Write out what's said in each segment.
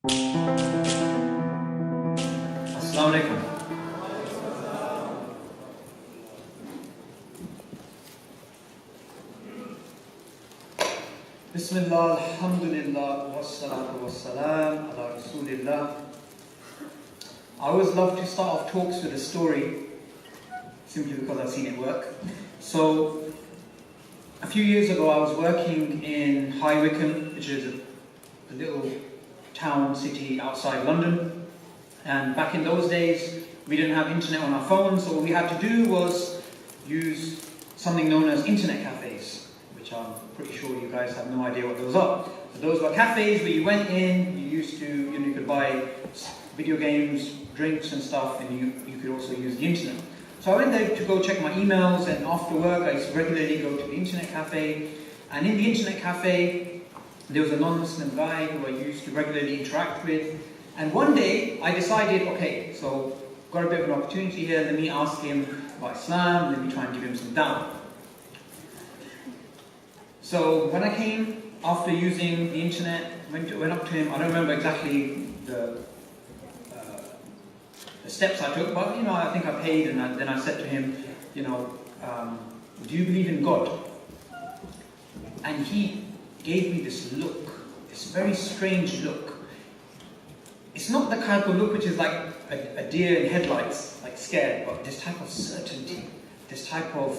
Assalamu alaikum. Bismillah, alhamdulillah, wassalatu wassalam, ala rasulillah. I always love to start off talks with a story, simply because I've seen it work. So, a few years ago I was working in High Wycombe, which is a little town, city outside London. And back in those days, we didn't have internet on our phones, so what we had to do was use something known as internet cafes, which I'm pretty sure you guys have no idea what those are. So those were cafes where you went in, you used to, you could buy video games, drinks and stuff, and you could also use the internet. So I went there to go check my emails, and after work I used to regularly go to the internet cafe. And in the internet cafe, there was a non-Muslim guy who I used to regularly interact with. And one day I decided, okay, so got a bit of an opportunity here, let me ask him about Islam, let me try and give him some dawah. So when I came, after using the internet, went up to him. I don't remember exactly the steps I took, but I think I paid, and then I said to him, do you believe in God? And he gave me this look, this very strange look. It's not the kind of look which is like a deer in headlights, like scared, but this type of certainty, this type of,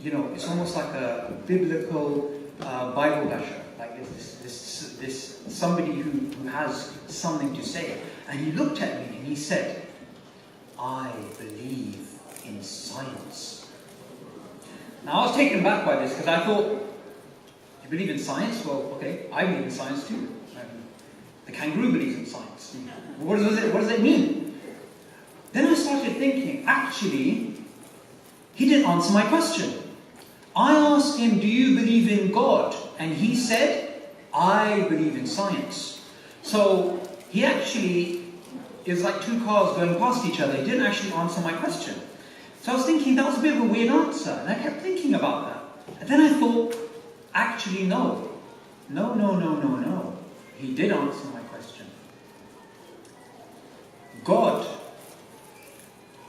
it's almost like a biblical Bible dasher, like this somebody who has something to say. And he looked at me and he said, I believe in science. Now I was taken aback by this because I thought, you believe in science? Well, okay, I believe in science too. The kangaroo believes in science. What does it mean? Then I started thinking, actually, he didn't answer my question. I asked him, do you believe in God? And he said, I believe in science. So he actually, it was like two cars going past each other. He didn't actually answer my question. So I was thinking, that was a bit of a weird answer. And I kept thinking about that. And then I thought, actually, no. No. He did answer my question. God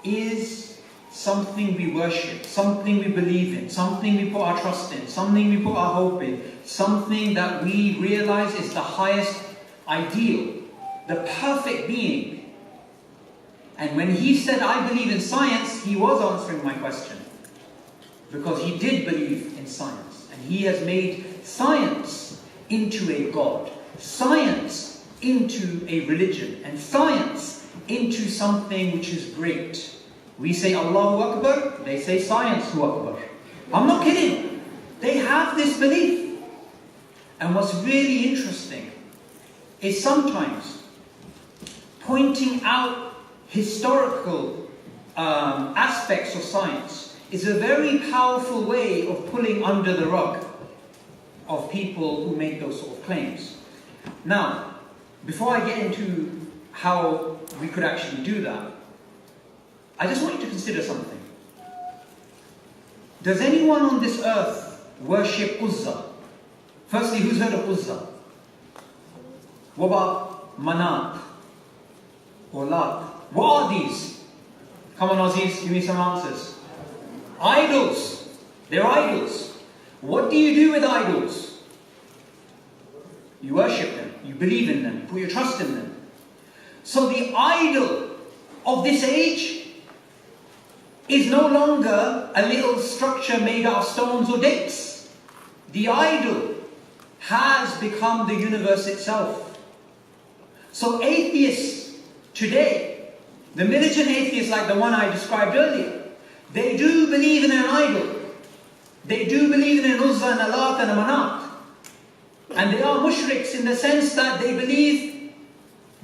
is something we worship, something we believe in, something we put our trust in, something we put our hope in, something that we realize is the highest ideal, the perfect being. And when he said, I believe in science, he was answering my question. Because he did believe in science. And he has made science into a God, science into a religion, and science into something which is great. We say Allahu Akbar, they say science Hu Akbar. I'm not kidding. They have this belief. And what's really interesting is sometimes pointing out historical aspects of science is a very powerful way of pulling under the rug of people who make those sort of claims. Now, before I get into how we could actually do that, I just want you to consider something. Does anyone on this earth worship Uzza? Firstly, who's heard of Uzza? What about Manat or Lat? What are these? Come on, Aussies, give me some answers. Idols. They're idols. What do you do with idols? You worship them. You believe in them. You put your trust in them. So the idol of this age is no longer a little structure made out of stones or dates. The idol has become the universe itself. So atheists today, the militant atheists like the one I described earlier, they do believe in an idol. They do believe in an Uzza and a Lat and a Manat. And they are mushriks in the sense that they believe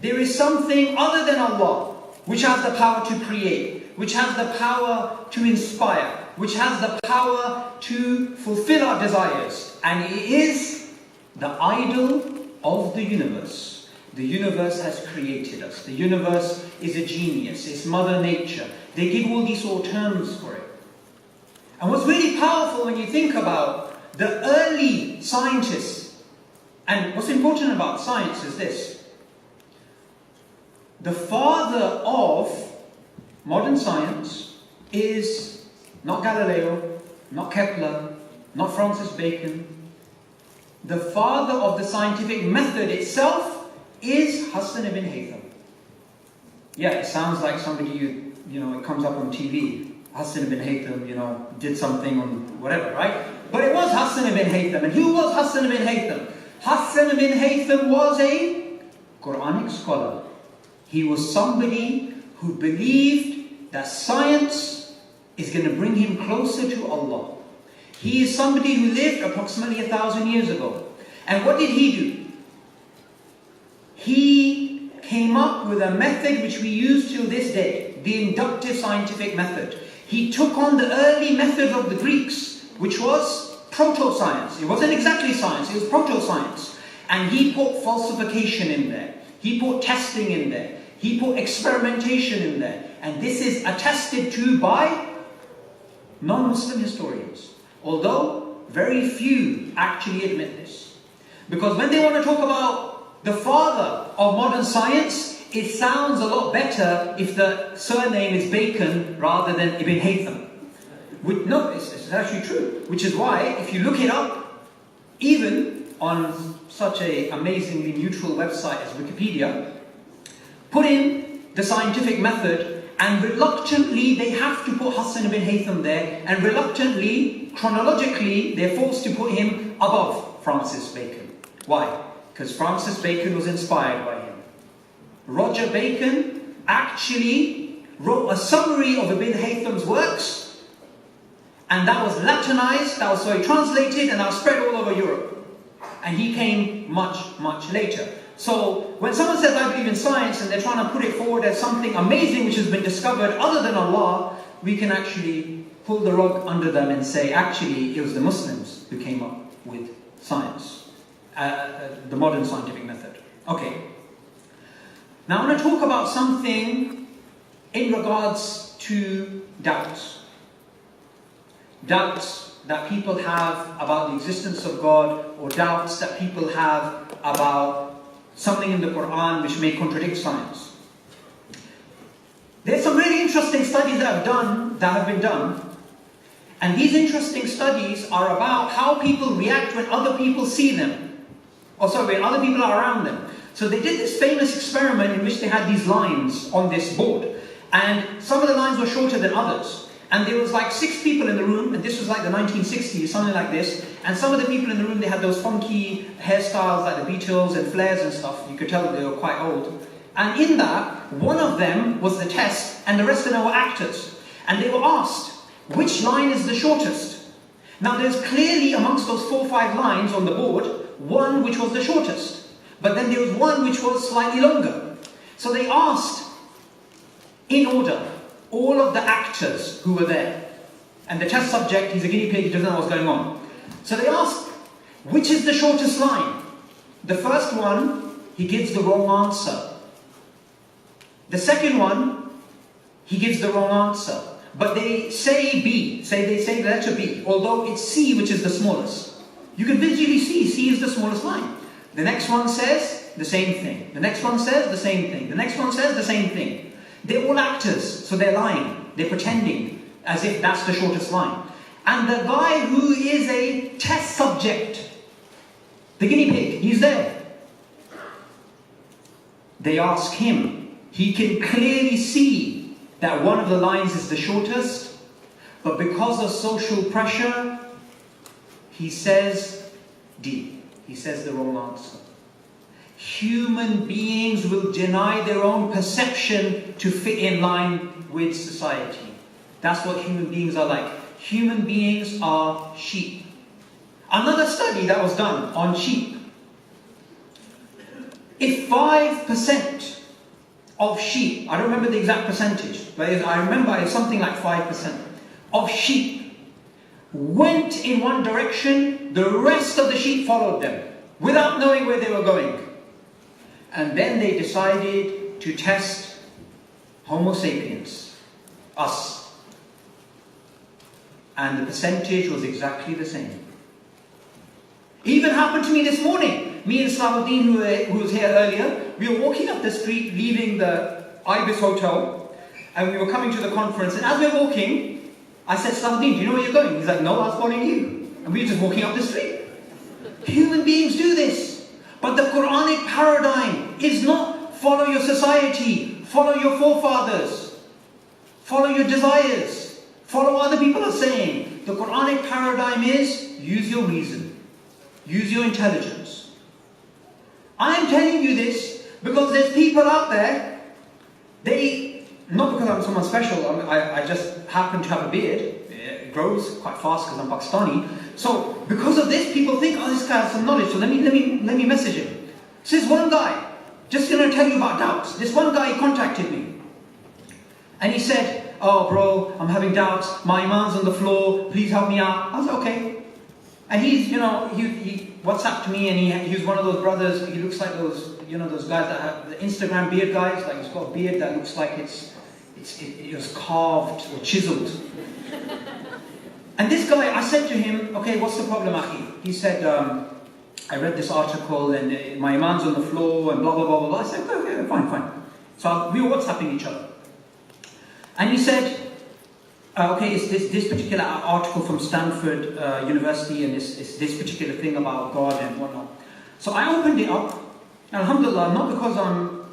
there is something other than Allah which has the power to create, which has the power to inspire, which has the power to fulfill our desires. And it is the idol of the universe. The universe has created us. The universe is a genius. It's Mother Nature. They give all these sort of terms for it. And what's really powerful when you think about the early scientists, and what's important about science is this. the father of modern science is not Galileo, not Kepler, not Francis Bacon. The father of the scientific method itself is Hassan ibn Haytham. Yeah, it sounds like somebody it comes up on TV. Hassan ibn Haytham, did something on whatever, right? But it was Hassan ibn Haytham. And who was Hassan ibn Haytham? Hassan ibn Haytham was a Quranic scholar. He was somebody who believed that science is going to bring him closer to Allah. He is somebody who lived approximately 1,000 years ago. And what did he do? He came up with a method which we use till this day, the inductive scientific method. He took on the early method of the Greeks, which was proto-science. It wasn't exactly science, it was proto-science. And he put falsification in there. He put testing in there. He put experimentation in there. And this is attested to by non-Muslim historians. Although very few actually admit this. Because when they want to talk about the father of modern science, it sounds a lot better if the surname is Bacon rather than Ibn Haytham. No, it's actually true. Which is why, if you look it up, even on such an amazingly neutral website as Wikipedia, put in the scientific method, and reluctantly they have to put Hassan ibn Haytham there, and reluctantly, chronologically, they're forced to put him above Francis Bacon. Why? Because Francis Bacon was inspired by him. Roger Bacon actually wrote a summary of Ibn Haytham's works, and that was Latinized, translated, and that was spread all over Europe. And he came much, much later. So when someone says, I believe in science, and they're trying to put it forward as something amazing which has been discovered other than Allah, we can actually pull the rug under them and say, actually, it was the Muslims who came up with science, the modern scientific method. Okay. Now I want to talk about something in regards to doubts. Doubts that people have about the existence of God, or doubts that people have about something in the Quran which may contradict science. There's some really interesting studies that have been done, and these interesting studies are about how people react when other people see them. When other people are around them. So they did this famous experiment in which they had these lines on this board, and some of the lines were shorter than others. And there was like 6 people in the room, and this was like the 1960s, something like this. And some of the people in the room, they had those funky hairstyles like the Beatles and flares and stuff. You could tell that they were quite old. And in that, one of them was the test, and the rest of them were actors. And they were asked, which line is the shortest? Now there's clearly amongst those 4 or 5 lines on the board, one which was the shortest. But then there was one which was slightly longer. So they asked, in order, all of the actors who were there. And the test subject, he's a guinea pig, he doesn't know what's going on. So they asked, which is the shortest line? The first one, he gives the wrong answer. The second one, he gives the wrong answer. But they say B, they say the letter B, although it's C which is the smallest. You can visually see C is the smallest line. The next one says the same thing. The next one says the same thing. The next one says the same thing. They're all actors, so they're lying. They're pretending as if that's the shortest line. And the guy who is a test subject, the guinea pig, he's there. They ask him. He can clearly see that one of the lines is the shortest, but because of social pressure, he says D. He says the wrong answer. Human beings will deny their own perception to fit in line with society. That's what human beings are like. Human beings are sheep. Another study that was done on sheep. If 5% of sheep, I don't remember the exact percentage, but I remember it's something like 5% of sheep went in one direction, the rest of the sheep followed them without knowing where they were going. And then they decided to test Homo sapiens, us. And the percentage was exactly the same. Even happened to me this morning. Me and Salahuddin, who was here earlier, we were walking up the street, leaving the Ibis Hotel, and we were coming to the conference. And as we were walking, I said, Salahuddin, do you know where you're going? He's like, no, I was following you. And we were just walking up the street. Human beings do this. But the Quranic paradigm is not follow your society, follow your forefathers, follow your desires, follow what other people are saying. The Quranic paradigm is use your reason, use your intelligence. I am telling you this because there's people out there, not because I'm someone special, I just happen to have a beard. It grows quite fast because I'm Pakistani. So because of this, people think, oh, this guy has some knowledge, so let me message him. So this one guy, just going to tell you about doubts. This one guy contacted me. And he said, oh bro, I'm having doubts, my iman's on the floor, please help me out. I was like, okay. And he's, he WhatsApped me, and he was one of those brothers, he looks like those guys that have the Instagram beard guys, like he's got a beard that looks like it was carved or chiseled. And this guy, I said to him, okay, what's the problem, Akhi? He said, I read this article and my iman's on the floor and blah, blah, blah, blah, blah. I said, okay, fine. So we were WhatsApping each other. And he said, okay, it's this particular article from Stanford University, and it's this particular thing about God and whatnot. So I opened it up, and alhamdulillah, not because I'm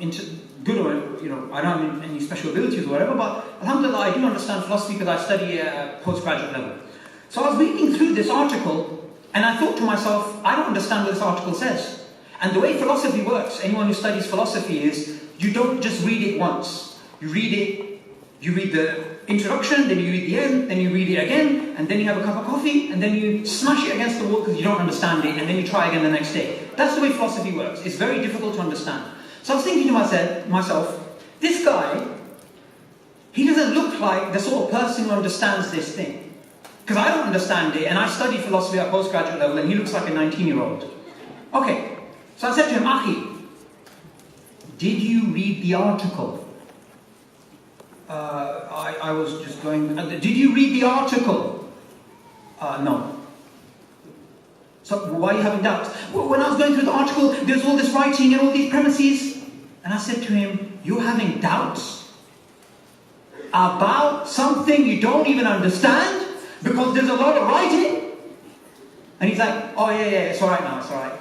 good or, I don't have any special abilities or whatever, but alhamdulillah, I do understand philosophy because I study at postgraduate level. So I was reading through this article, and I thought to myself, I don't understand what this article says. And the way philosophy works, anyone who studies philosophy is, you don't just read it once. You read the introduction, then you read the end, then you read it again, and then you have a cup of coffee, and then you smash it against the wall because you don't understand it, and then you try again the next day. That's the way philosophy works. It's very difficult to understand. So I was thinking to myself, this guy, he doesn't look like the sort of person who understands this thing. Because I don't understand it, and I study philosophy at postgraduate level, and he looks like a 19-year-old. Okay, so I said to him, Akhi, did you read the article? I was just going, did you read the article? No. So why are you having doubts? Well, when I was going through the article, there's all this writing and all these premises. And I said to him, you're having doubts about something you don't even understand? Because there's a lot of writing? And he's like, oh yeah, it's alright now, it's alright.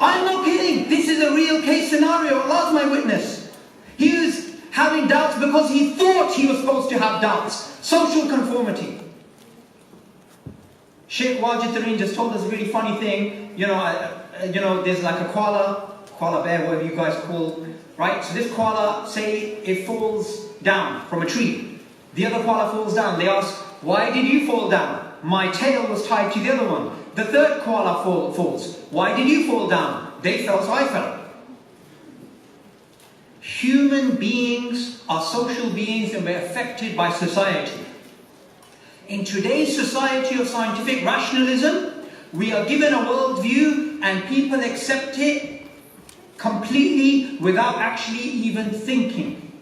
I'm not kidding. This is a real case scenario. Allah's my witness. He was having doubts because he thought he was supposed to have doubts. Social conformity. Sheikh Wajid Tareen just told us a really funny thing. There's like a koala bear, whatever you guys call, right? So this koala, say it falls down from a tree. The other koala falls down. They ask, why did you fall down? My tail was tied to the other one. The third koala falls. Why did you fall down? They fell, so I fell. Human beings are social beings, and we're affected by society. In today's society of scientific rationalism, we are given a worldview and people accept it completely without actually even thinking.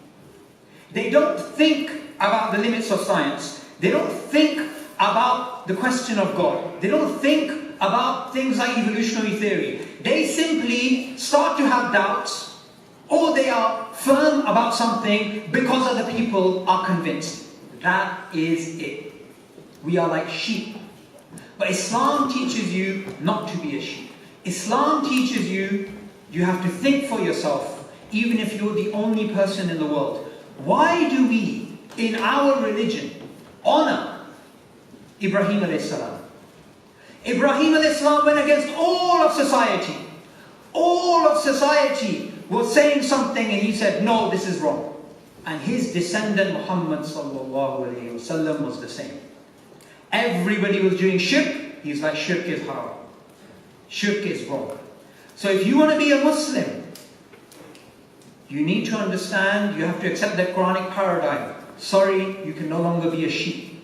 They don't think about the limits of science. They don't think about the question of God. They don't think about things like evolutionary theory. They simply start to have doubts, or they are firm about something because other people are convinced. That is it. We are like sheep. But Islam teaches you not to be a sheep. Islam teaches you have to think for yourself, even if you're the only person in the world. Why do we, in our religion, honor Ibrahim a.s.? Ibrahim a.s. went against all of society. All of society was saying something and he said, no, this is wrong. And his descendant Muhammad sallallahu alayhi wasallam was the same. Everybody was doing shirk. He's like, shirk is haram. Shirk is wrong. So if you want to be a Muslim, you need to understand, you have to accept that Quranic paradigm. Sorry, you can no longer be a sheep.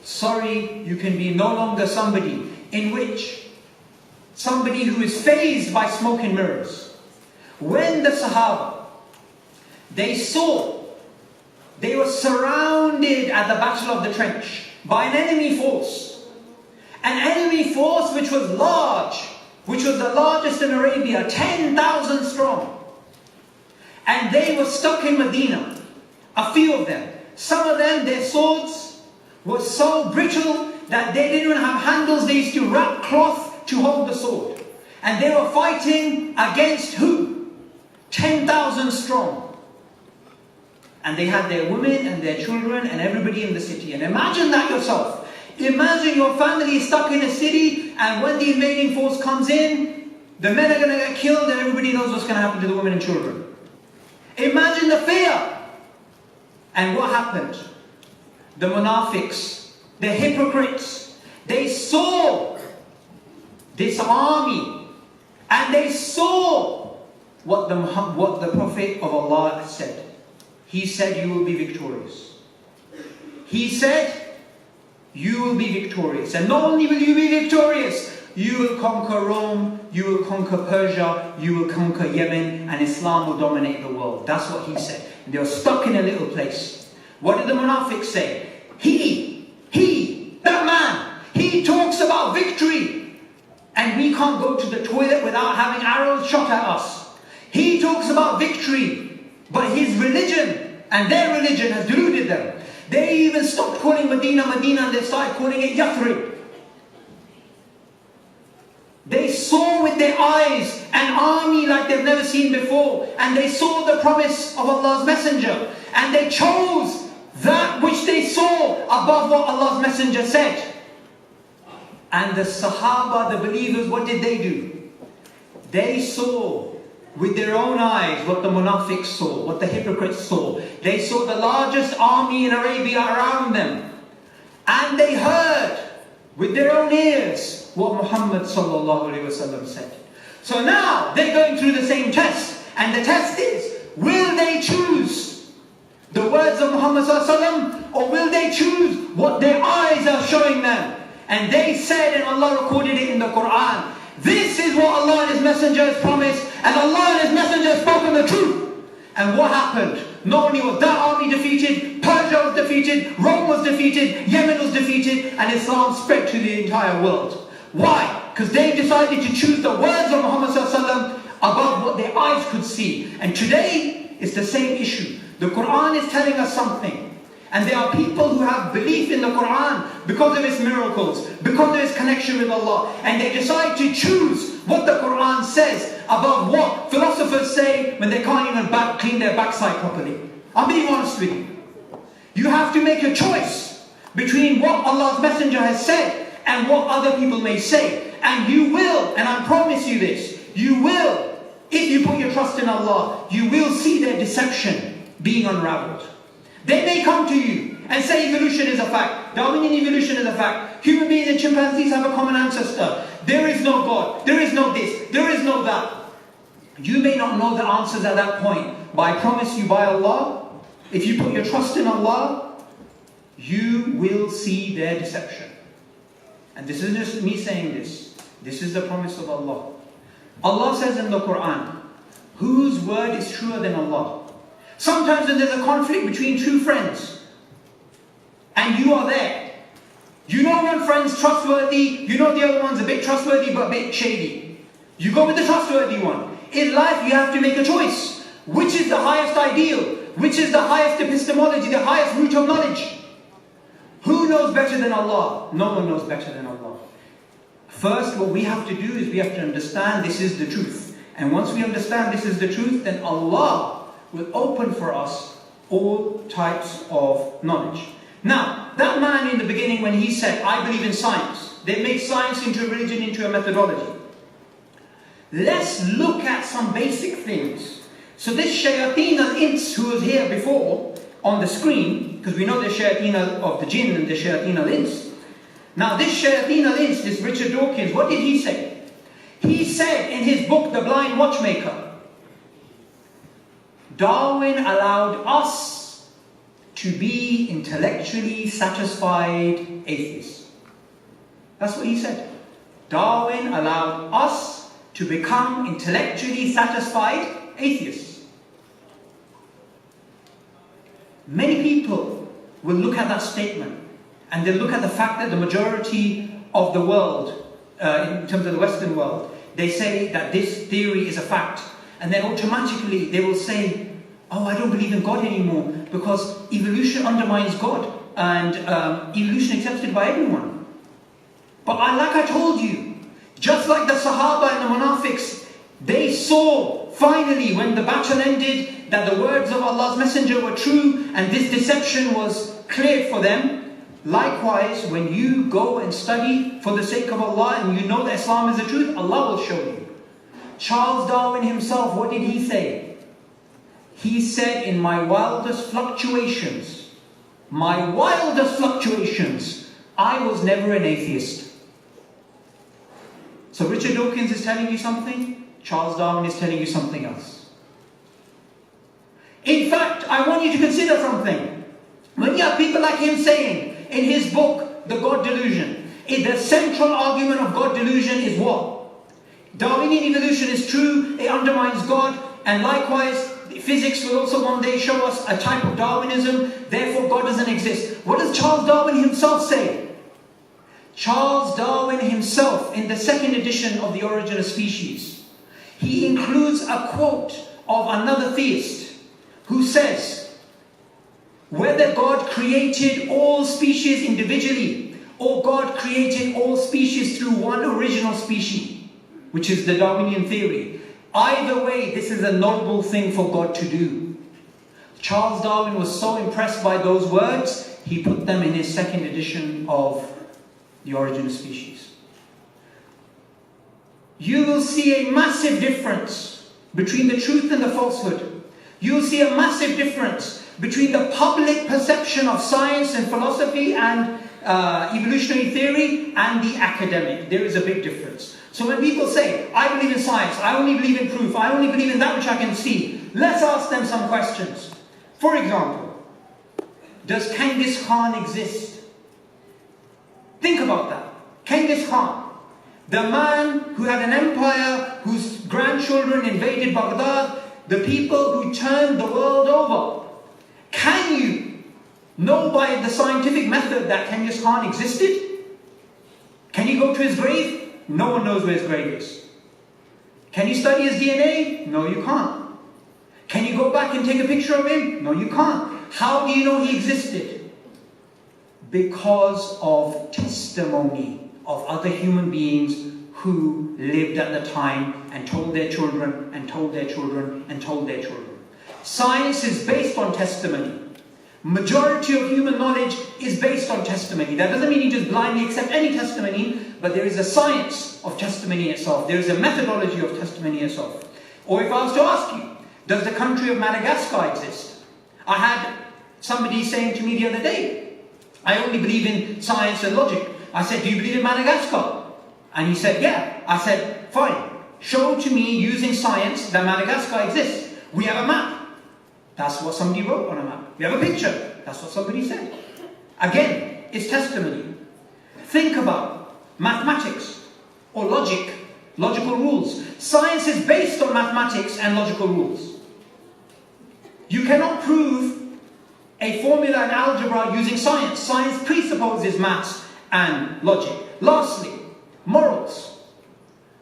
Sorry, you can be no longer somebody who is fazed by smoke and mirrors. When the Sahaba, they were surrounded at the Battle of the Trench by an enemy force. An enemy force which was large, which was the largest in Arabia, 10,000 strong. And they were stuck in Medina, a few of them. Some of them, their swords were so brittle that they didn't even have handles. They used to wrap cloth to hold the sword. And they were fighting against who? 10,000 strong. And they had their women and their children and everybody in the city. And imagine that yourself. Imagine your family is stuck in a city, and when the invading force comes in, the men are going to get killed and everybody knows what's going to happen to the women and children. Imagine the fear. And what happened? The munafiqs, the hypocrites, they saw this army and they saw what the Prophet of Allah said. He said, you will be victorious. He said, you will be victorious. And not only will you be victorious, you will conquer Rome, you will conquer Persia, you will conquer Yemen, and Islam will dominate the world. That's what he said. And they were stuck in a little place. What did the munafiq say? That man, he talks about victory. And we can't go to the toilet without having arrows shot at us. He talks about victory, but his religion and their religion has deluded them. They even stopped calling Medina, Medina, and they started calling it Yathrib. They saw with their eyes an army like they've never seen before. And they saw the promise of Allah's Messenger. And they chose that which they saw above what Allah's Messenger said. And the Sahaba, the believers, what did they do? They saw with their own eyes what the munafiqs saw, what the hypocrites saw. They saw the largest army in Arabia around them. And they heard with their own ears what Muhammad sallallahu alaihi wasallam said. So now they're going through the same test. And the test is, will they choose the words of Muhammad sallallahu alaihi wasallam, or will they choose what their eyes are showing them? And they said, and Allah recorded it in the Quran, this is what Allah and His Messenger has promised, and Allah and His Messenger have spoken the truth. And what happened? Not only was that army defeated, Persia was defeated, Rome was defeated, Yemen was defeated, and Islam spread to the entire world. Why? Because they decided to choose the words of Muhammad ﷺ above what their eyes could see. And today, it's the same issue. The Quran is telling us something. And there are people who have belief in the Quran because of its miracles, because of its connection with Allah. And they decide to choose what the Quran says above what philosophers say when they can't even clean their backside properly. I'm being honest with you. You have to make a choice between what Allah's Messenger has said and what other people may say. And you will, and I promise you this, you will, if you put your trust in Allah, you will see their deception being unraveled. They may come to you and say evolution is a fact. Darwinian evolution is a fact. Human beings and chimpanzees have a common ancestor. There is no God. There is no this. There is no that. You may not know the answers at that point. But I promise you by Allah, if you put your trust in Allah, you will see their deception. And this isn't just me saying this. This is the promise of Allah. Allah says in the Quran, whose word is truer than Allah? Sometimes when there's a conflict between two friends, and you are there, you know one friend's trustworthy, you know the other one's a bit trustworthy but a bit shady. You go with the trustworthy one. In life you have to make a choice. Which is the highest ideal? Which is the highest epistemology, the highest root of knowledge? Who knows better than Allah? No one knows better than Allah. First, what we have to do is we have to understand this is the truth. And once we understand this is the truth, then Allah will open for us all types of knowledge. Now, that man in the beginning when he said, I believe in science, they made science into a religion, into a methodology. Let's look at some basic things. So this Shayateen al-Ins who was here before on the screen, because we know the Shayateen of the Jinn and the Shayateen al-Ins. Now this Shayateen al-Ins, this Richard Dawkins, what did he say? He said in his book, The Blind Watchmaker, Darwin allowed us to be intellectually satisfied atheists. That's what he said. Darwin allowed us to become intellectually satisfied atheists. Many people will look at that statement and they'll look at the fact that the majority of the world, in terms of the Western world, they say that this theory is a fact, and then automatically they will say, oh, I don't believe in God anymore because evolution undermines God, and evolution accepted by everyone. But like I told you, just like the Sahaba and the Munafiqs, they saw finally when the battle ended that the words of Allah's Messenger were true and this deception was cleared for them. Likewise, when you go and study for the sake of Allah and you know that Islam is the truth, Allah will show you. Charles Darwin himself, what did he say? He said, in my wildest fluctuations, I was never an atheist. So Richard Dawkins is telling you something, Charles Darwin is telling you something else. In fact, I want you to consider something. When you have people like him saying, in his book, The God Delusion, the central argument of God delusion is what? Darwinian evolution is true, it undermines God, and likewise, physics will also one day show us a type of Darwinism, therefore God doesn't exist. What does Charles Darwin himself say? Charles Darwin himself, in the second edition of The Origin of Species, he includes a quote of another theist who says, whether God created all species individually or God created all species through one original species, which is the Darwinian theory, either way, this is a noble thing for God to do. Charles Darwin was so impressed by those words, he put them in his second edition of The Origin of Species. You will see a massive difference between the truth and the falsehood. You will see a massive difference between the public perception of science and philosophy and evolutionary theory and the academic. There is a big difference. So when people say, I believe in science, I only believe in proof, I only believe in that which I can see, let's ask them some questions. For example, does Genghis Khan exist? Think about that. Genghis Khan, the man who had an empire, whose grandchildren invaded Baghdad, the people who turned the world over. Can you know by the scientific method that Genghis Khan existed? Can you go to his grave? No one knows where his grave is. Can you study his DNA? No, you can't. Can you go back and take a picture of him? No, you can't. How do you know he existed? Because of testimony of other human beings who lived at the time and told their children and told their children and told their children. Science is based on testimony. Majority of human knowledge is based on testimony. That doesn't mean you just blindly accept any testimony, but there is a science of testimony itself. There is a methodology of testimony itself. Or if I was to ask you, does the country of Madagascar exist? I had somebody saying to me the other day, I only believe in science and logic. I said, do you believe in Madagascar? And he said, yeah. I said, fine. Show to me using science that Madagascar exists. We have a map. That's what somebody wrote on a map. We have a picture. That's what somebody said. Again, it's testimony. Think about mathematics or logic, logical rules. Science is based on mathematics and logical rules. You cannot prove a formula in algebra using science. Science presupposes maths and logic. Lastly, morals.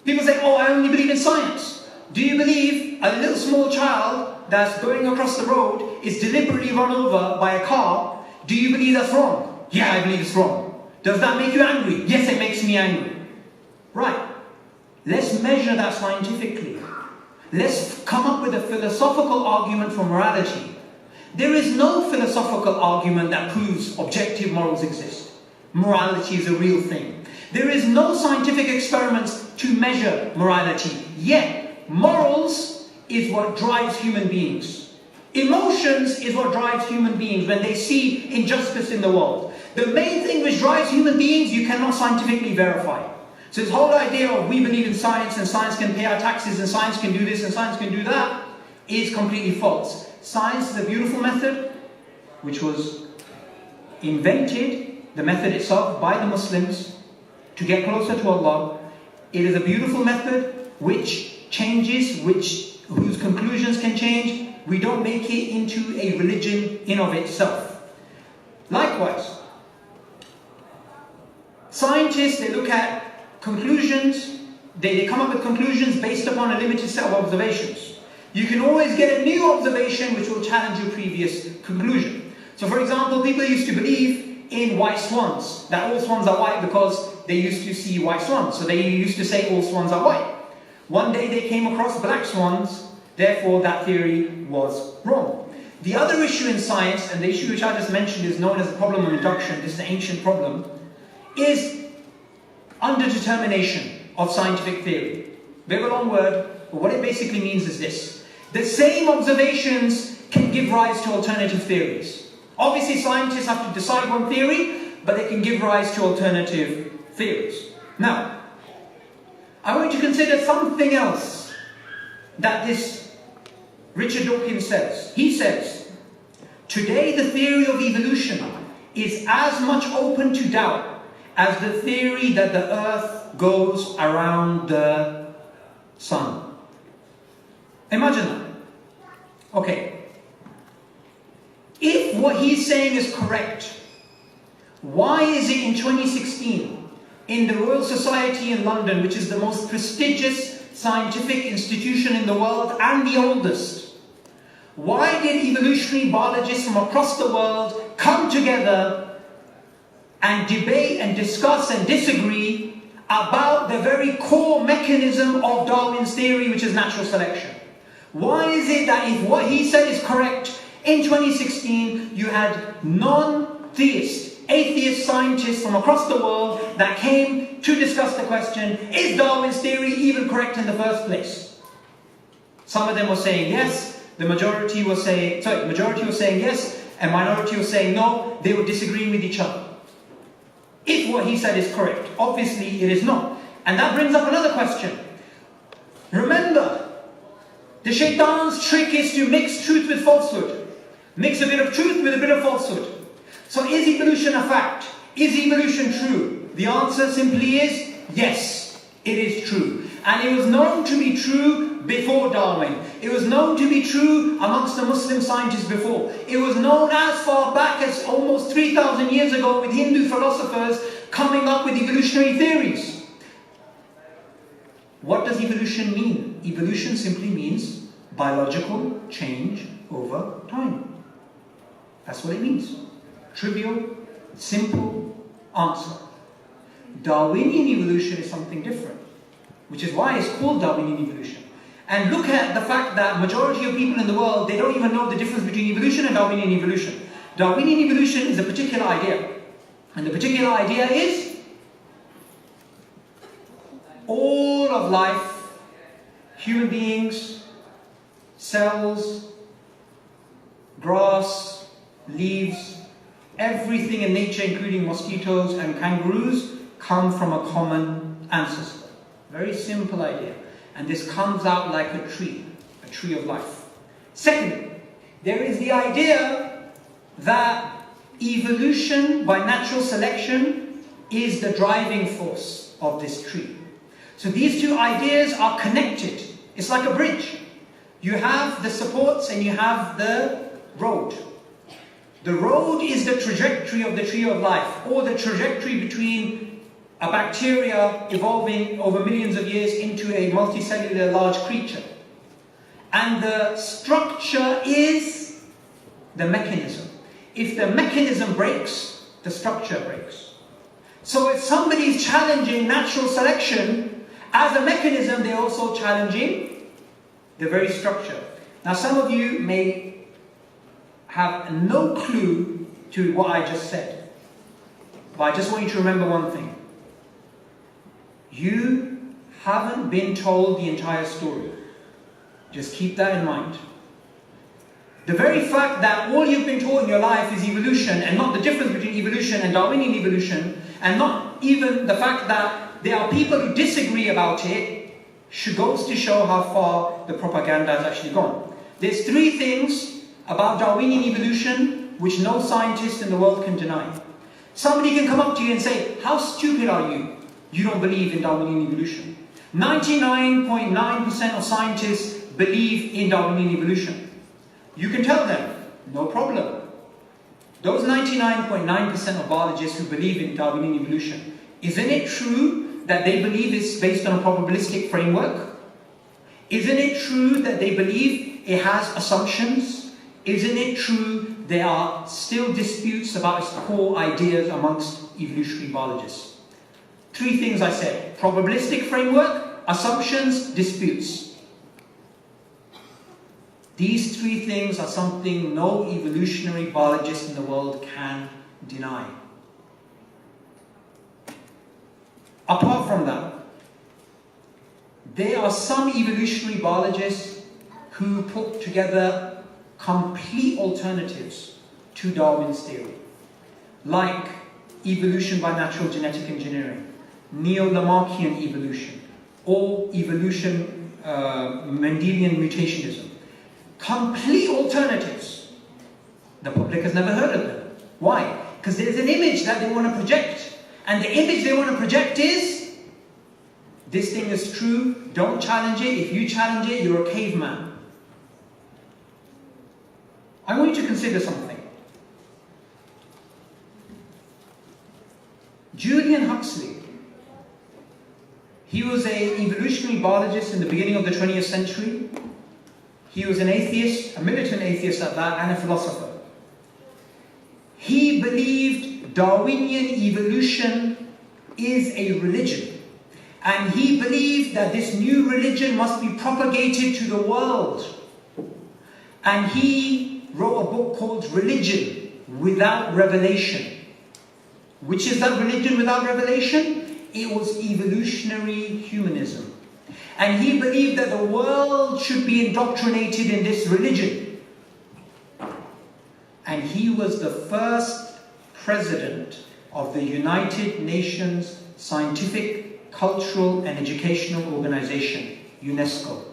People say, oh, I only believe in science. Do you believe a little small child that's going across the road is deliberately run over by a car? Do you believe that's wrong? Yeah, I believe it's wrong. Does that make you angry? Yes, it makes me angry. Right. Let's measure that scientifically. Let's come up with a philosophical argument for morality. There is no philosophical argument that proves objective morals exist. Morality is a real thing. There is no scientific experiments to measure morality. Yet, morals is what drives human beings. Emotions is what drives human beings when they see injustice in the world. The main thing which drives human beings, you cannot scientifically verify. So this whole idea of we believe in science and science can pay our taxes and science can do this and science can do that is completely false. Science is a beautiful method which was invented, the method itself, by the Muslims to get closer to Allah. It is a beautiful method which changes, whose conclusions can change. We don't make it into a religion in of itself. Likewise, scientists, they look at conclusions they come up with conclusions based upon a limited set of observations. You can always get a new observation which will challenge your previous conclusion. So for example, people used to believe in white swans, that all swans are white because they used to see white swans. So they used to say all swans are white. One day they came across black swans, therefore that theory was wrong. The other issue in science, and the issue which I just mentioned is known as the problem of induction, this is an ancient problem, is underdetermination of scientific theory. Bit of a long word, but what it basically means is this. The same observations can give rise to alternative theories. Obviously scientists have to decide one theory, but they can give rise to alternative theories. Now, I want you to consider something else that this Richard Dawkins says. He says, today the theory of evolution is as much open to doubt as the theory that the earth goes around the sun. Imagine that. Okay. If what he's saying is correct, why is it in 2016, in the Royal Society in London, which is the most prestigious scientific institution in the world and the oldest, why did evolutionary biologists from across the world come together and debate and discuss and disagree about the very core mechanism of Darwin's theory, which is natural selection? Why is it that if what he said is correct, in 2016 you had non-theist, atheist scientists from across the world that came to discuss the question, is Darwin's theory even correct in the first place? Some of them were saying yes, the majority was saying yes, and minority was saying no. They were disagreeing with each other. If what he said is correct, obviously it is not. And that brings up another question. Remember, the shaitan's trick is to mix truth with falsehood. Mix a bit of truth with a bit of falsehood. So is evolution a fact? Is evolution true? The answer simply is yes, it is true. And it was known to be true before Darwin. It was known to be true amongst the Muslim scientists before. It was known as far back as almost 3,000 years ago with Hindu philosophers coming up with evolutionary theories. What does evolution mean? Evolution simply means biological change over time. That's what it means. Trivial, simple answer. Darwinian evolution is something different, which is why it's called Darwinian evolution. And look at the fact that majority of people in the world, they don't even know the difference between evolution and Darwinian evolution. Darwinian evolution is a particular idea. And the particular idea is all of life, human beings, cells, grass, leaves, everything in nature, including mosquitoes and kangaroos, come from a common ancestor. Very simple idea. And this comes out like a tree of life. Secondly, there is the idea that evolution by natural selection is the driving force of this tree. So these two ideas are connected. It's like a bridge. You have the supports and you have the road. The road is the trajectory of the tree of life, or the trajectory between a bacteria evolving over millions of years into a multicellular large creature. And the structure is the mechanism. If the mechanism breaks, the structure breaks. So if somebody is challenging natural selection as a mechanism, they're also challenging the very structure. Now some of you may have no clue to what I just said, but I just want you to remember one thing. You haven't been told the entire story. Just keep that in mind. The very fact that all you've been taught in your life is evolution, and not the difference between evolution and Darwinian evolution, and not even the fact that there are people who disagree about it, goes to show how far the propaganda has actually gone. There's three things about Darwinian evolution which no scientist in the world can deny. Somebody can come up to you and say, how stupid are you? You don't believe in Darwinian evolution. 99.9% of scientists believe in Darwinian evolution. You can tell them, no problem. Those 99.9% of biologists who believe in Darwinian evolution, isn't it true that they believe is based on a probabilistic framework? Isn't it true that they believe it has assumptions? Isn't it true there are still disputes about its core ideas amongst evolutionary biologists? Three things I said: probabilistic framework, assumptions, disputes. These three things are something no evolutionary biologist in the world can deny. Apart from that, there are some evolutionary biologists who put together complete alternatives to Darwin's theory, like evolution by natural genetic engineering, neo-Lamarckian evolution, or evolution Mendelian mutationism. Complete alternatives. The public has never heard of them. Why? Because there's an image that they want to project. And the image they want to project is, this thing is true, don't challenge it. If you challenge it, you're a caveman. I want you to consider something. Julian Huxley, he was an evolutionary biologist in the beginning of the 20th century. He was an atheist, a militant atheist at that, and a philosopher. He believed Darwinian evolution is a religion. And he believed that this new religion must be propagated to the world. And he wrote a book called Religion Without Revelation. Which is that religion without revelation? It was evolutionary humanism. And he believed that the world should be indoctrinated in this religion. And he was the first president of the United Nations Scientific, Cultural and Educational Organization, UNESCO.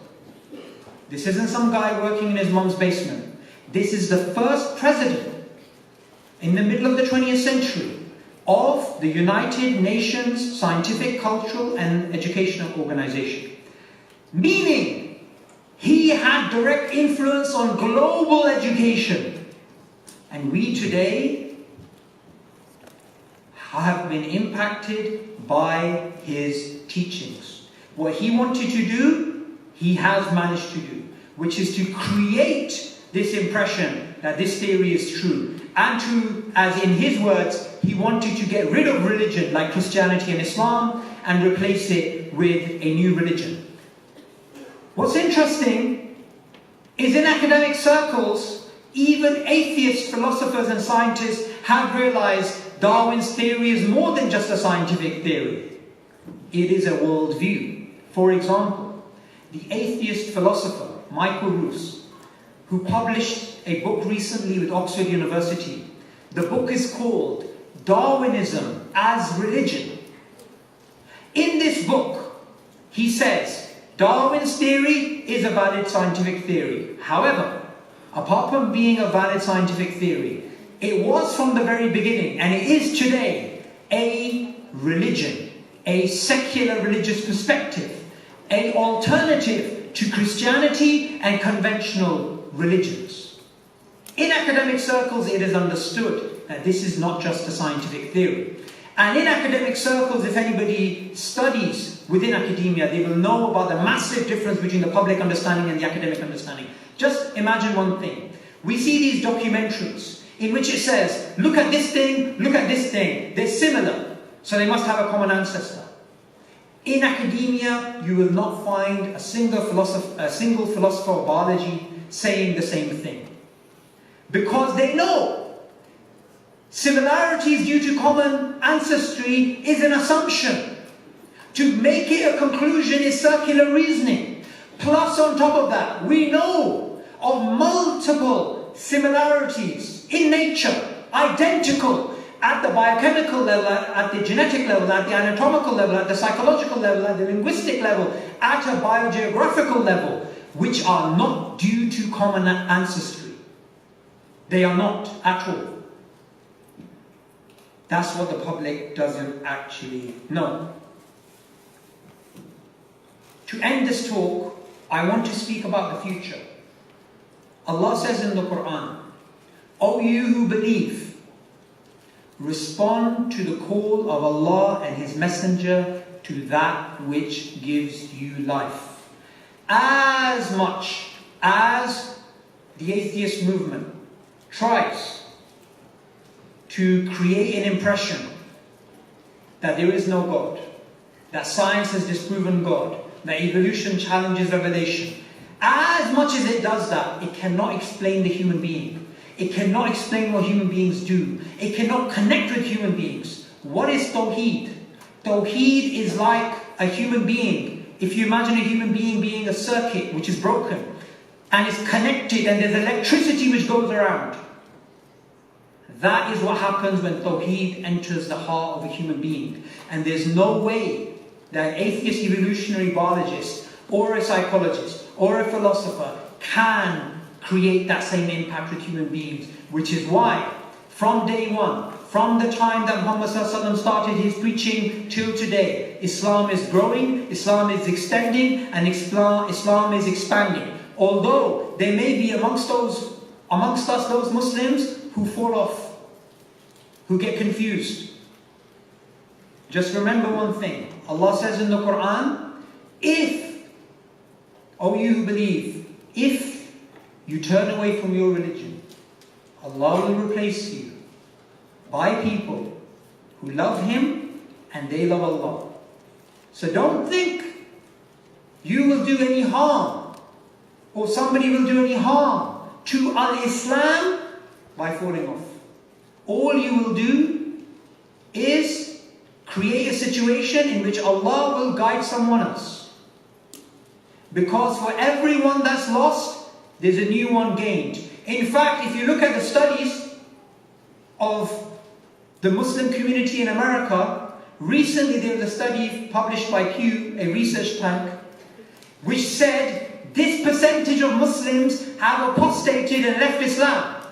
This isn't some guy working in his mom's basement. This is the first president in the middle of the 20th century of the United Nations Scientific, Cultural and Educational Organization. Meaning, he had direct influence on global education. And we today have been impacted by his teachings. What he wanted to do, he has managed to do, which is to create this impression that this theory is true. And to, as in his words, he wanted to get rid of religion like Christianity and Islam and replace it with a new religion. What's interesting is in academic circles, even atheist philosophers and scientists have realized Darwin's theory is more than just a scientific theory. It is a worldview. For example, the atheist philosopher Michael Roos, who published a book recently with Oxford University. The book is called Darwinism as Religion. In this book, he says, Darwin's theory is a valid scientific theory. However, apart from being a valid scientific theory, it was from the very beginning, and it is today, a religion, a secular religious perspective, an alternative to Christianity and conventional religions. In academic circles, it is understood that this is not just a scientific theory. And in academic circles, if anybody studies within academia, they will know about the massive difference between the public understanding and the academic understanding. Just imagine one thing. We see these documentaries in which it says, look at this thing, look at this thing. They're similar, so they must have a common ancestor. In academia, you will not find a single philosopher of biology saying the same thing. Because they know similarities due to common ancestry is an assumption. To make it a conclusion is circular reasoning. Plus, on top of that, we know of multiple similarities in nature, identical at the biochemical level, at the genetic level, at the anatomical level, at the psychological level, at the linguistic level, at a biogeographical level, which are not due to common ancestry. They are not at all. That's what the public doesn't actually know. To end this talk, I want to speak about the future. Allah says in the Quran, O you who believe, respond to the call of Allah and His Messenger to that which gives you life. As much as the atheist movement tries to create an impression that there is no God, that science has disproven God, that evolution challenges revelation, as much as it does that, it cannot explain the human being. It cannot explain what human beings do. It cannot connect with human beings. What is Tawheed? Tawheed is like a human being. If you imagine a human being being a circuit which is broken and is connected and there's electricity which goes around. That is what happens when Tawheed enters the heart of a human being. And there's no way that an atheist evolutionary biologist or a psychologist or a philosopher can create that same impact with human beings. Which is why, from day one, from the time that Muhammad ﷺ started his preaching till today, Islam is growing, Islam is extending, and Islam is expanding. Although there may be amongst us those Muslims who fall off, who get confused. Just remember one thing. Allah says in the Quran, if, O you who believe, if you turn away from your religion, Allah will replace you by people who love Him and they love Allah. So don't think you will do any harm or somebody will do any harm to Al-Islam by falling off. All you will do is create a situation in which Allah will guide someone else. Because for everyone that's lost, there's a new one gained. In fact, if you look at the studies of the Muslim community in America, recently there was a study published by Pew, a research tank, which said this percentage of Muslims have apostated and left Islam.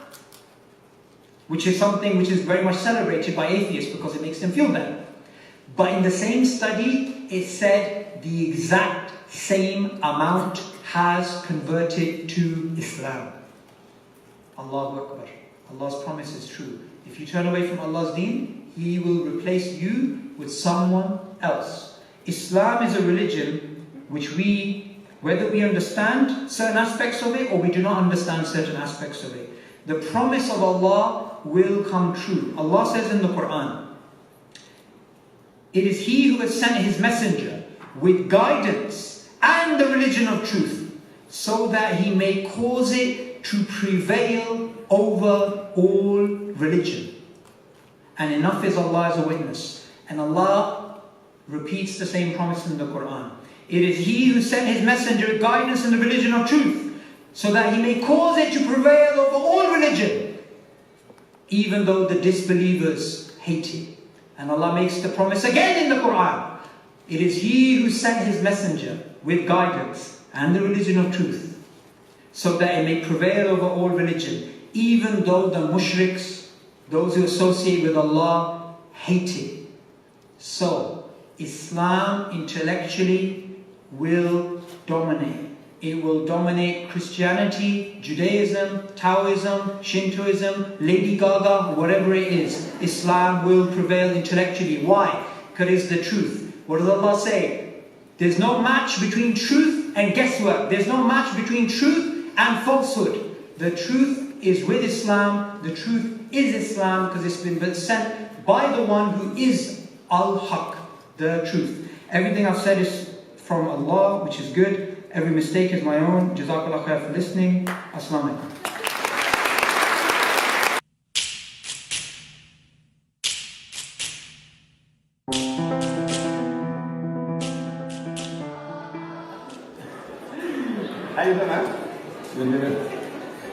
Which is something which is very much celebrated by atheists because it makes them feel better. But in the same study, it said the exact same amount has converted to Islam. Allahu Akbar. Allah's promise is true. If you turn away from Allah's deen, He will replace you with someone else. Islam is a religion which whether we understand certain aspects of it or we do not understand certain aspects of it, the promise of Allah will come true. Allah says in the Quran, it is He who has sent His messenger with guidance and the religion of truth, so that He may cause it to prevail over all religion. And enough is Allah as a witness. And Allah repeats the same promise in the Quran. It is He who sent His messenger with guidance and the religion of truth, so that He may cause it to prevail over all religion, even though the disbelievers hate it. And Allah makes the promise again in the Quran. It is He who sent His messenger with guidance and the religion of truth, so that it may prevail over all religion, even though the mushriks, those who associate with Allah, hate it. So, Islam intellectually will dominate. It will dominate Christianity, Judaism, Taoism, Shintoism, Lady Gaga, whatever it is. Islam will prevail intellectually. Why? Because it's the truth. What does Allah say? There's no match between truth and guesswork. There's no match between truth and falsehood. The truth is with Islam. The truth is Islam because it's been sent by the one who is Al-Haq, the truth. Everything I've said is from Allah, which is good. Every mistake is my own. Jazakallah khair for listening. Assalamu alaikum. How you doing, man? Good.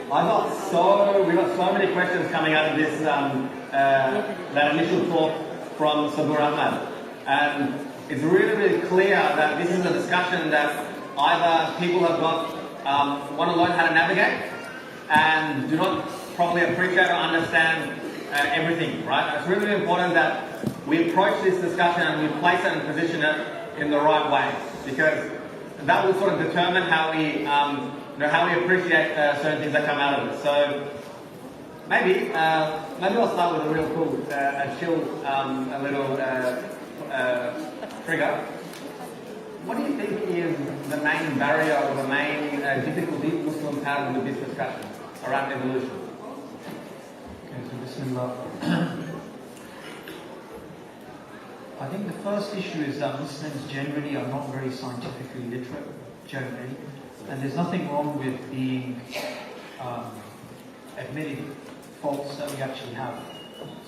We got so many questions coming out of this that initial talk from Subboor Ahmad, and it's really, really clear that this is a discussion that either people have got want to learn how to navigate and do not properly appreciate or understand everything. Right? It's really, really important that we approach this discussion and we place it and position it in the right way, because that will sort of determine how we how we appreciate certain things that come out of it. So maybe I'll start with a real cool, a chill, a little Trigger, what do you think is the main barrier or the main difficulty Muslims have with this discussion around evolution? Okay, so Bismillah. I think the first issue is that Muslims generally are not very scientifically literate, generally. And there's nothing wrong with being admitting faults that we actually have.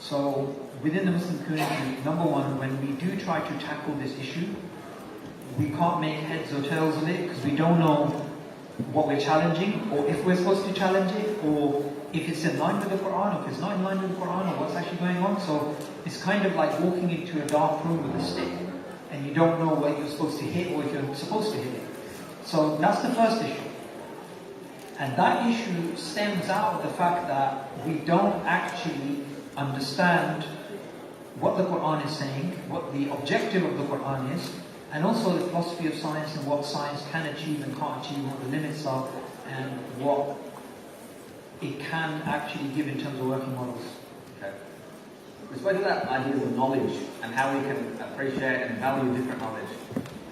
So within the Muslim community, number one, when we do try to tackle this issue, we can't make heads or tails of it because we don't know what we're challenging, or if we're supposed to challenge it, or if it's in line with the Quran, or if it's not in line with the Quran, or what's actually going on. So it's kind of like walking into a dark room with a stick, and you don't know what you're supposed to hit or if you're supposed to hit it. So that's the first issue. And that issue stems out of the fact that we don't actually understand what the Quran is saying, what the objective of the Quran is, and also the philosophy of science and what science can achieve and can't achieve, what the limits are, and what it can actually give in terms of working models. Okay. We spoke about ideas of knowledge and how we can appreciate and value different knowledge.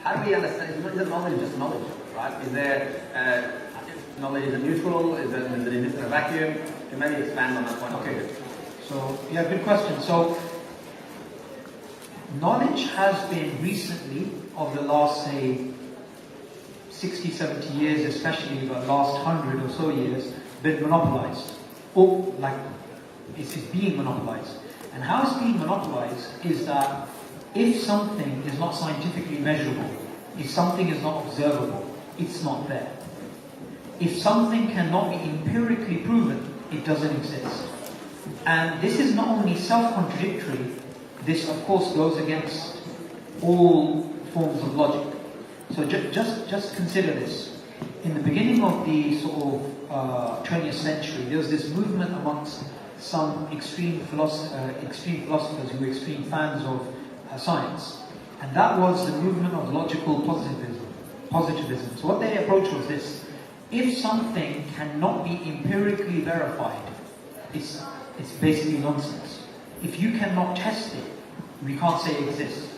How do we understand? Is knowledge just knowledge, right? Is there knowledge is neutral? Does it exist in a vacuum? Can you maybe expand on that point? Okay. So yeah, good question. So knowledge has been recently, of the last, say, 60, 70 years, especially the last 100 or so years, been monopolized. Or, like, it's being monopolized. And how it's being monopolized is that if something is not scientifically measurable, if something is not observable, it's not there. If something cannot be empirically proven, it doesn't exist. And this is not only self-contradictory, this of course goes against all forms of logic. So just consider this. In the beginning of the sort of 20th century, there was this movement amongst some extreme philosophers who were extreme fans of science. And that was the movement of logical positivism. So what their approach was this: if something cannot be empirically verified, it's basically nonsense. If you cannot test it, we can't say it exists.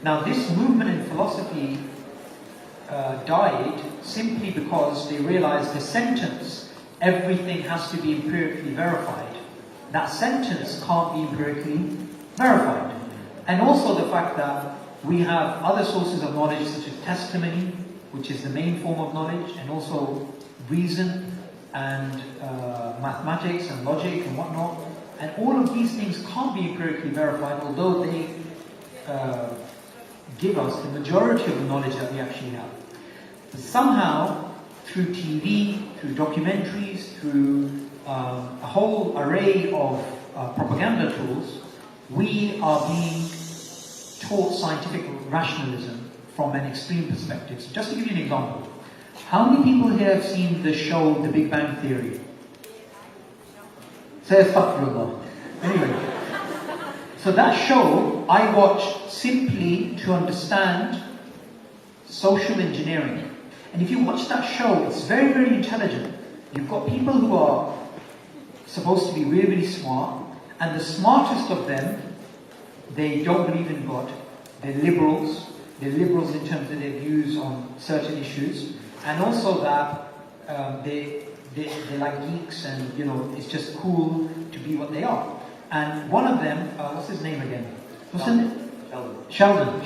Now this movement in philosophy died simply because they realized the sentence, everything has to be empirically verified, that sentence can't be empirically verified. And also the fact that we have other sources of knowledge such as testimony, which is the main form of knowledge, and also reason and mathematics and logic and whatnot. And all of these things can't be empirically verified, although they give us the majority of the knowledge that we actually have. But somehow, through TV, through documentaries, through a whole array of propaganda tools, we are being taught scientific rationalism from an extreme perspective. So just to give you an example, how many people here have seen the show The Big Bang Theory? Say astaghfirullah. Anyway, so that show I watched simply to understand social engineering. And if you watch that show, it's very, very intelligent. You've got people who are supposed to be really, really smart, and the smartest of them, they don't believe in God. They're liberals. They're liberals in terms of their views on certain issues, and also that they're like geeks, and you know, it's just cool to be what they are. And one of them, what's his name again? What's his name? Sheldon.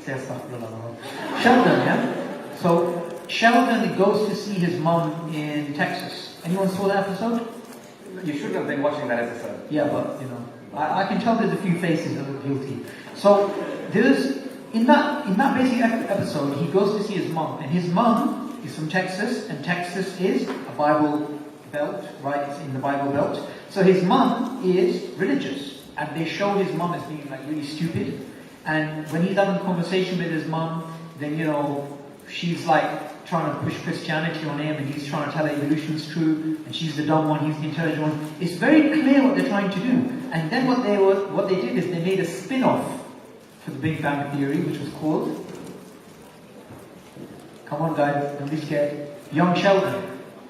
Say astaghfirullah. Sheldon, yeah? So Sheldon goes to see his mum in Texas. Anyone saw that episode? You should have been watching that episode. Yeah, but you know, I can tell there's a few faces that are guilty. So there's in that basic episode, he goes to see his mum, and his mum is from Texas, and Texas is a Bible belt, right? It's in the Bible belt. So his mum is religious, and they show his mum as being like really stupid. And when he's having a conversation with his mum, then you know, she's like trying to push Christianity on him, and he's trying to tell her evolution's true, and she's the dumb one, he's the intelligent one. It's very clear what they're trying to do. And then what they did is they made a spin-off for the Big Bang Theory, which was called, come on guys, don't be scared, Young Sheldon.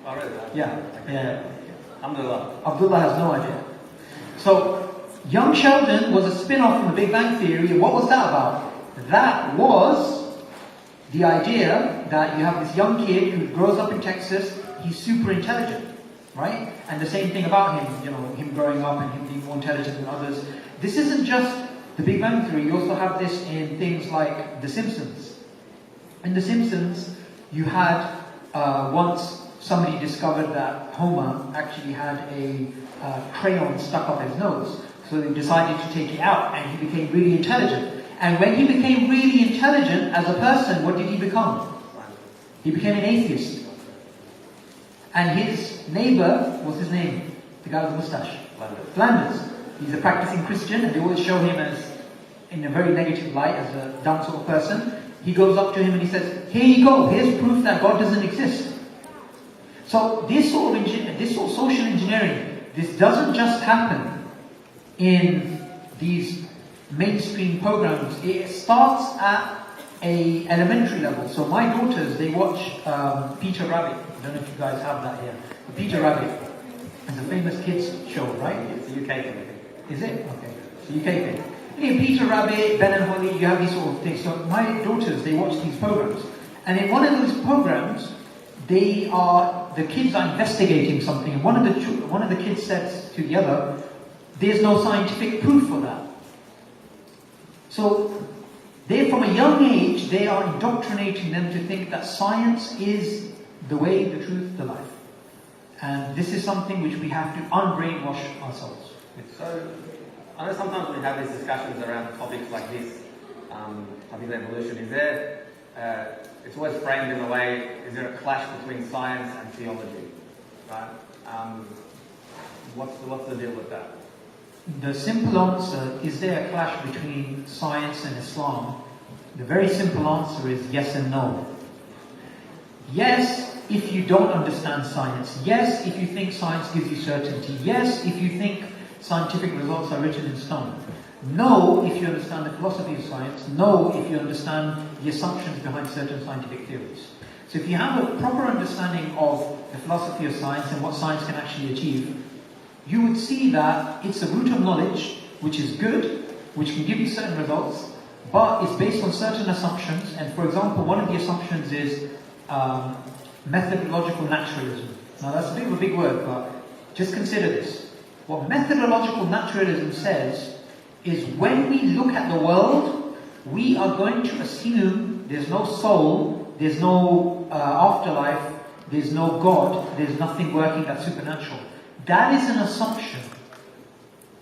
Oh, really? Yeah. Abdullah has no idea. So Young Sheldon was a spin-off from the Big Bang Theory, and what was that about? that was the idea that you have this young kid who grows up in Texas, he's super intelligent, right? And the same thing about him, him growing up and him being more intelligent than others. This isn't just the Big Bang Theory, you also have this in things like The Simpsons. In The Simpsons, you had once somebody discovered that Homer actually had a crayon stuck up his nose. So they decided to take it out, and he became really intelligent. And when he became really intelligent as a person, what did he become? He became an atheist. And his neighbor, what's his name? The guy with the mustache? Flanders. He's a practicing Christian, and they always show him as in a very negative light, as a dumb sort of person. He goes up to him and he says, "Here you go, here's proof that God doesn't exist." So this sort of social engineering, this doesn't just happen in these mainstream programs. It starts at a elementary level. So my daughters, they watch Peter Rabbit. I don't know if you guys have that here. But Peter Rabbit is a famous kids show, right? It's a UK thing. Is it? Okay. It's a UK thing. Yeah, Peter Rabbit, Ben and Holly, you have these sort of things. So my daughters, they watch these programs. And in one of those programs, the kids are investigating something. And one of the kids says to the other, "There's no scientific proof for that." So from a young age, they are indoctrinating them to think that science is the way, the truth, the life. And this is something which we have to unbrainwash ourselves. So, I know sometimes we have these discussions around topics like this, topic of evolution. Is there, it's always framed in a way, is there a clash between science and theology? Right? What's the deal with that? The simple answer, is there a clash between science and Islam? The very simple answer is yes and no. Yes, if you don't understand science. Yes, if you think science gives you certainty. Yes, if you think scientific results are written in stone. No, if you understand the philosophy of science. No, if you understand the assumptions behind certain scientific theories. So if you have a proper understanding of the philosophy of science and what science can actually achieve, you would see that it's a root of knowledge which is good, which can give you certain results, but it's based on certain assumptions. And for example, one of the assumptions is methodological naturalism. Now that's a bit of a big word, but just consider this. What methodological naturalism says is when we look at the world, we are going to assume there's no soul, there's no afterlife, there's no God, there's nothing working that's supernatural. That is an assumption.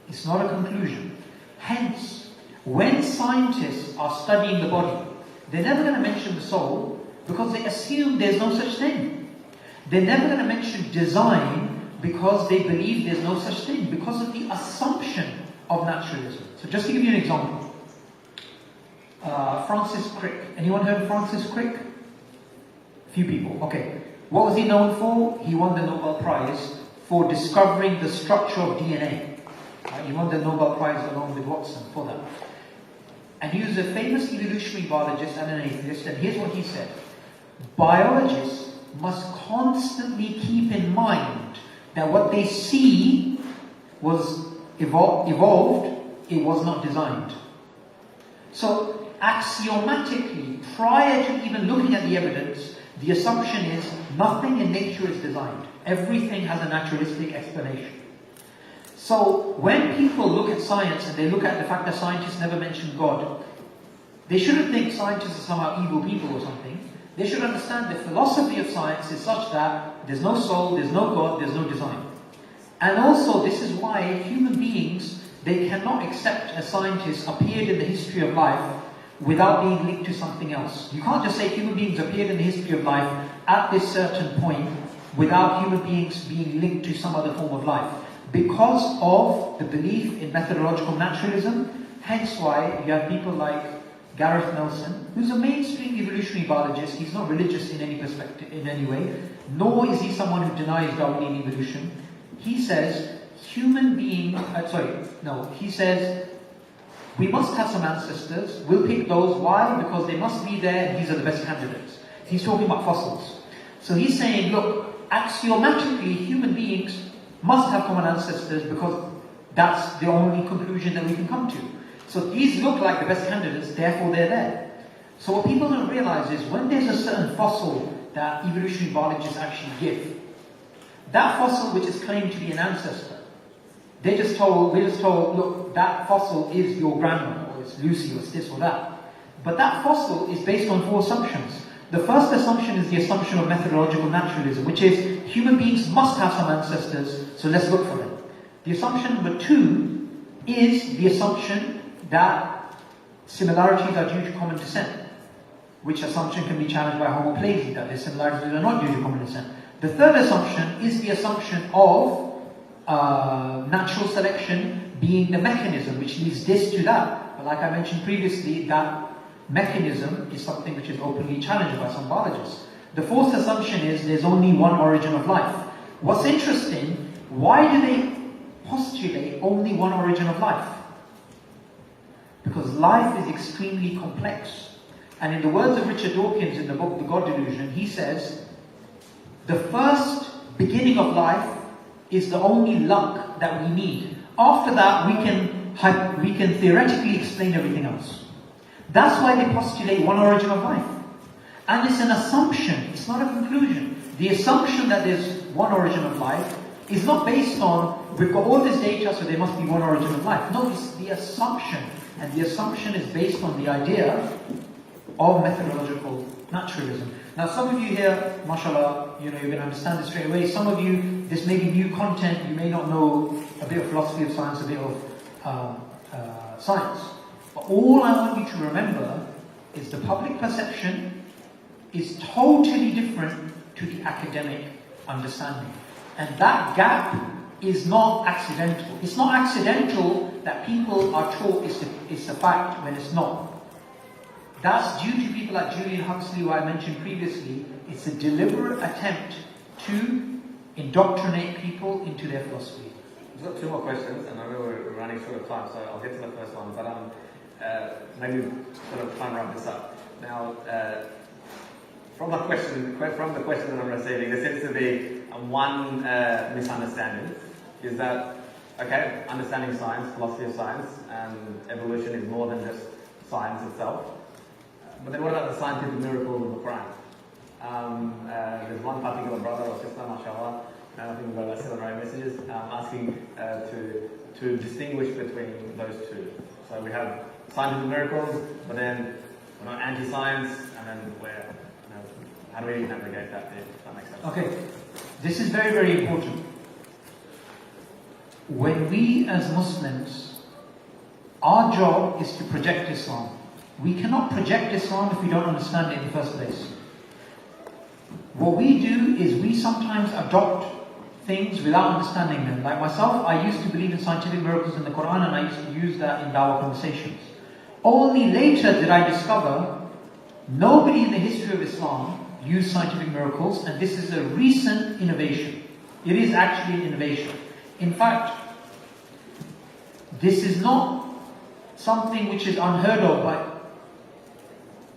It's not a conclusion. Hence, when scientists are studying the body, they're never going to mention the soul because they assume there's no such thing. They're never going to mention design because they believe there's no such thing, because of the assumption of naturalism. So just to give you an example. Francis Crick. Anyone heard of Francis Crick? A few people. Okay. What was he known for? He won the Nobel Prize for discovering the structure of DNA. He won the Nobel Prize along with Watson for that. And he was a famous evolutionary biologist and an atheist, and here's what he said. Biologists must constantly keep in mind that what they see was evolved, it was not designed. So, axiomatically, prior to even looking at the evidence, the assumption is nothing in nature is designed. Everything has a naturalistic explanation. So, when people look at science and they look at the fact that scientists never mention God, they shouldn't think scientists are somehow evil people or something. They should understand the philosophy of science is such that there's no soul, there's no God, there's no design. And also, this is why human beings, they cannot accept a scientist appeared in the history of life without being linked to something else. You can't just say human beings appeared in the history of life at this certain point without human beings being linked to some other form of life. Because of the belief in methodological naturalism, hence why you have people like Gareth Nelson, who's a mainstream evolutionary biologist. He's not religious in any perspective, in any way, nor is he someone who denies Darwinian evolution. He says human beings, he says we must have some ancestors. We'll pick those. Why? Because they must be there and these are the best candidates. He's talking about fossils. So he's saying, look, axiomatically human beings must have common ancestors because that's the only conclusion that we can come to. So these look like the best candidates, therefore they're there. So what people don't realize is when there's a certain fossil that evolutionary biologists actually give, that fossil which is claimed to be an ancestor, we're just told, look, that fossil is your grandma, or it's Lucy, or it's this or that. But that fossil is based on 4 assumptions. The first assumption is the assumption of methodological naturalism, which is human beings must have some ancestors, so let's look for them. The assumption number 2 is the assumption that similarities are due to common descent, which assumption can be challenged by homoplasy, that the similarities are not due to common descent. The third assumption is the assumption of natural selection being the mechanism which leads this to that. But like I mentioned previously, that mechanism is something which is openly challenged by some biologists. The fourth assumption is there's only one origin of life. What's interesting, why do they postulate only one origin of life? Because life is extremely complex. And in the words of Richard Dawkins in the book The God Delusion, he says, the first beginning of life is the only luck that we need. After that, we can theoretically explain everything else. That's why they postulate one origin of life. And it's an assumption, it's not a conclusion. The assumption that there's one origin of life is not based on, we've got all this data, so there must be one origin of life. No, it's the assumption. And the assumption is based on the idea of methodological naturalism. Now some of you here, mashallah, you're going to understand this straight away. Some of you, this may be new content, you may not know a bit of philosophy of science, a bit of science. But all I want you to remember is the public perception is totally different to the academic understanding. And that gap is not accidental. It's not accidental that people are taught it's a fact when it's not. That's due to people like Julian Huxley, who I mentioned previously. It's a deliberate attempt to indoctrinate people into their philosophy. We've got 2 more questions, and I know we're running short of time, so I'll get to the first one. But maybe sort of try and wrap this up. Now, from the question that I'm receiving, there seems to be one misunderstanding. Is that, okay, understanding science, philosophy of science, and evolution is more than just science itself. But then what about the scientific miracles of the Quran? There's one particular brother or sister, mashallah, and I think we've got about 7 or 8 messages asking to distinguish between those 2. So we have scientific miracles, but then we're not anti-science, and then how do we navigate that there, if that makes sense? Okay, this is very, very important. When we as Muslims, our job is to project Islam. We cannot project Islam if we don't understand it in the first place. What we do is we sometimes adopt things without understanding them. Like myself, I used to believe in scientific miracles in the Quran, and I used to use that in dawah conversations. Only later did I discover nobody in the history of Islam used scientific miracles, and this is a recent innovation. It is actually an innovation. In fact, this is not something which is unheard of,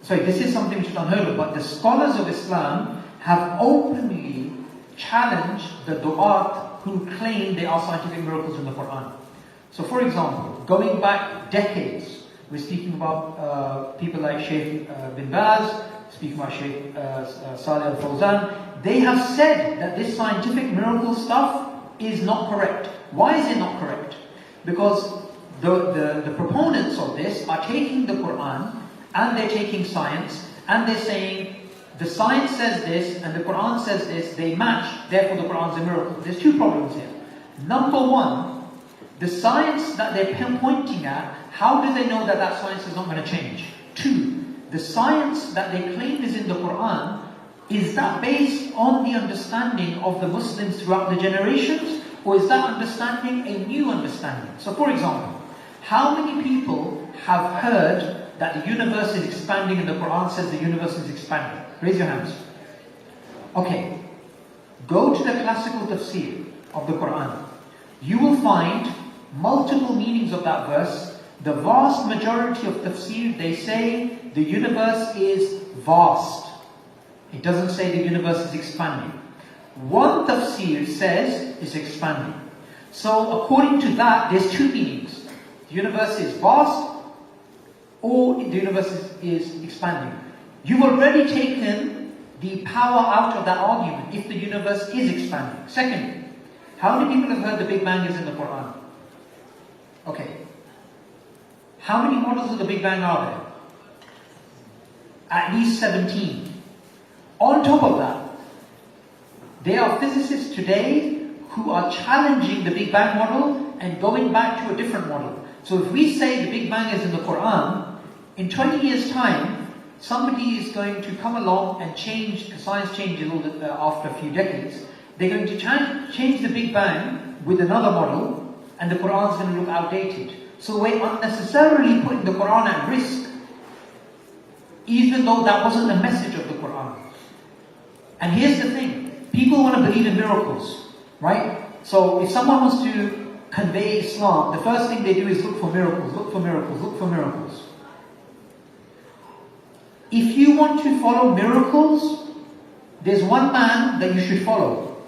this is something which is unheard of, but the scholars of Islam have openly challenged the du'at who claim they are scientific miracles in the Quran. So for example, going back decades, we're speaking about people like Sheikh bin Baz, speaking about Sheikh Salih al-Fawzan. They have said that this scientific miracle stuff is not correct. Why is it not correct? Because the proponents of this are taking the Quran and they're taking science and they're saying the science says this and the Quran says this, they match, therefore the Quran's a miracle. There's 2 problems here. Number 1, the science that they're pointing at, how do they know that that science is not going to change? 2, the science that they claim is in the Quran, is that based on the understanding of the Muslims throughout the generations, or is that understanding a new understanding? So for example, how many people have heard that the universe is expanding and the Quran says the universe is expanding? Raise your hands. Okay, go to the classical tafsir of the Quran. You will find multiple meanings of that verse. The vast majority of tafsir, they say the universe is vast. It doesn't say the universe is expanding. One tafsir says it's expanding. So according to that, there's 2 meanings. The universe is vast or the universe is expanding. You've already taken the power out of that argument if the universe is expanding. Second, how many people have heard the Big Bang is in the Quran? Okay. How many models of the Big Bang are there? At least 17. On top of that, there are physicists today who are challenging the Big Bang model and going back to a different model. So if we say the Big Bang is in the Quran, in 20 years' time, somebody is going to come along and change, because science changes after a few decades, they're going to change the Big Bang with another model, and the Quran is going to look outdated. So we're unnecessarily putting the Quran at risk, even though that wasn't the message of the Quran. And here's the thing, people want to believe in miracles, right? So if someone wants to convey Islam, the first thing they do is look for miracles, look for miracles, look for miracles. If you want to follow miracles, there's one man that you should follow.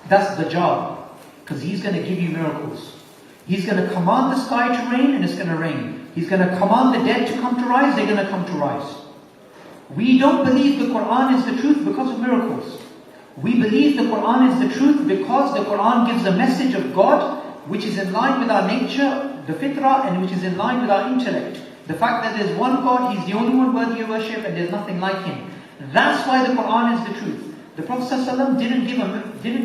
That's the job, because he's going to give you miracles. He's going to command the sky to rain, and it's going to rain. He's going to command the dead to come to rise, they're going to come to rise. We don't believe the Quran is the truth because of miracles. We believe the Quran is the truth because the Quran gives a message of God which is in line with our nature, the fitrah, and which is in line with our intellect. The fact that there's one God, He's the only one worthy of worship, and there's nothing like Him. That's why the Quran is the truth. The Prophet ﷺ didn't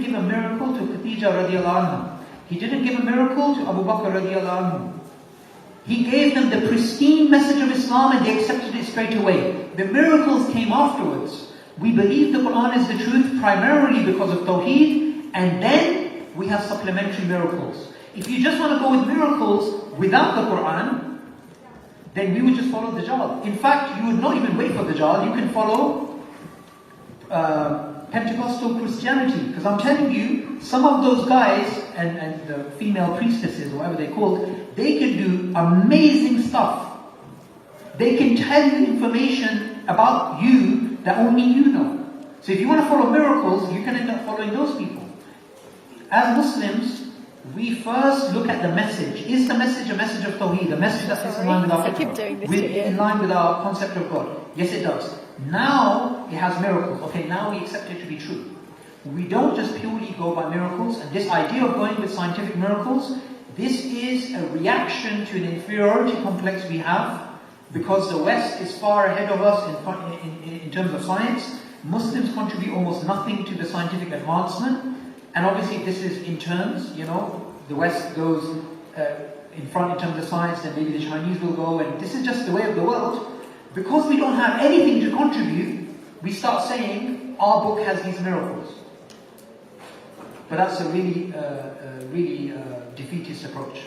give a miracle to Khadija radiallahu anha. He didn't give a miracle to Abu Bakr radiallahu anhu. He gave them the pristine message of Islam and they accepted it straight away. The miracles came afterwards. We believe the Quran is the truth primarily because of Tawheed, and then we have supplementary miracles. If you just want to go with miracles without the Quran, then we would just follow the Dajjal. In fact, you would not even wait for the Dajjal. You can follow Pentecostal Christianity. Because I'm telling you, some of those guys and the female priestesses, or whatever they're called, they can do amazing stuff. They can tell you information about you that only you know. So if you want to follow miracles, you can end up following those people. As Muslims, we first look at the message. Is the message a message of Tawheed? A message that fits in line with our in line with our concept of God? Yes, it does. Now it has miracles. Okay, now we accept it to be true. We don't just purely go by miracles. And this idea of going with scientific miracles, this is a reaction to an inferiority complex we have, because the West is far ahead of us in terms of science. Muslims contribute almost nothing to the scientific advancement. And obviously this is in terms, the West goes in front in terms of science, then maybe the Chinese will go, and this is just the way of the world. Because we don't have anything to contribute, we start saying, our book has these miracles. But that's a really defeatist approach.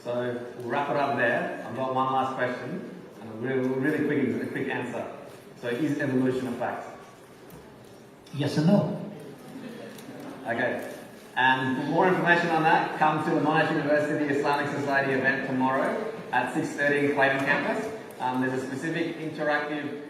So we'll wrap it up there. I've got one last question, and a quick answer. So is evolution a fact? Yes and no. Okay. And for more information on that, come to the Monash University Islamic Society event tomorrow at 6:30 Clayton campus. There's a specific interactive